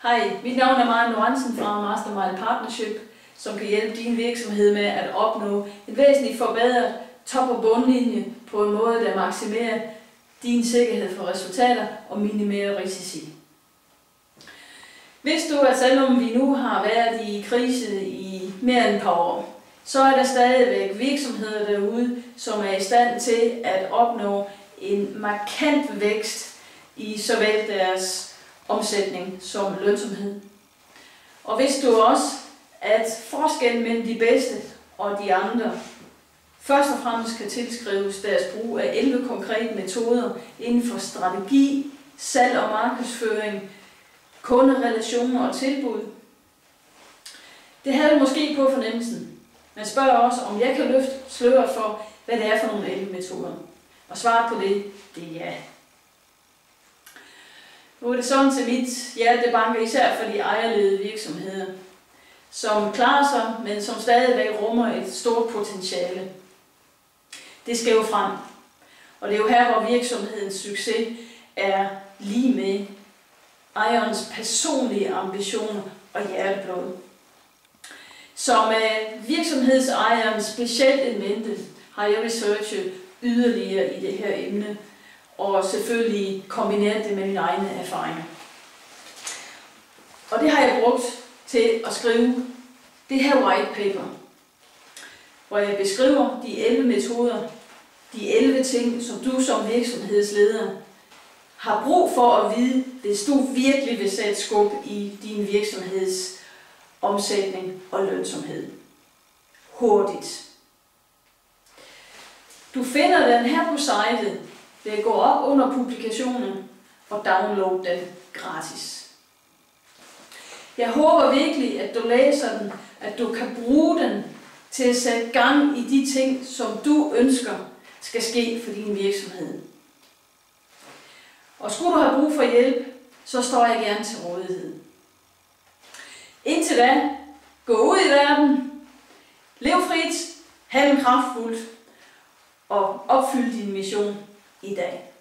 Hej, mit navn er Maren Lorentzen fra Mastermind Partnership, som kan hjælpe din virksomhed med at opnå en væsentligt forbedret top- og bundlinje på en måde, der maksimerer din sikkerhed for resultater og minimerer risici. Hvis du, at selvom vi nu har været i krise i mere end et par år, så er der stadigvæk virksomheder derude, som er i stand til at opnå en markant vækst i såvel deres omsætning som lønsomhed. Og hvis du også, at forskellen mellem de bedste og de andre først og fremmest kan tilskrives deres brug af 11 konkrete metoder inden for strategi, salg og markedsføring, kunderelationer og tilbud. Det havde du måske på fornemmelsen, men spørg også, om jeg kan løfte sløret for, hvad det er for nogle 11 metoder. Og svaret på det er ja. Nu er det sådan til mit hjerte banker, især for de ejerledede virksomheder, som klarer sig, men som stadigvæk rummer et stort potentiale. Det skal jo frem. Og det er jo her, hvor virksomhedens succes er lige med ejerens personlige ambitioner og hjerteblod. Så med virksomhedsejeren specielt in mente har jeg researchet yderligere i det her emne, og selvfølgelig kombineret det med mine egne erfaringer. Og det har jeg brugt til at skrive det her white paper, hvor jeg beskriver de 11 metoder, de 11 ting, som du som virksomhedsleder har brug for at vide, hvis du virkelig vil sætte skub i din virksomheds omsætning og lønsomhed. Hurtigt. Du finder den her på sitet ved at gå op under publikationen og downloade den gratis. Jeg håber virkelig, at du læser den, at du kan bruge den til at sætte gang i de ting, som du ønsker skal ske for din virksomhed. Og skulle du have brug for hjælp, så står jeg gerne til rådighed. Indtil da, gå ud i verden, lev frit, handle kraftfuldt og opfyld din mission i dag.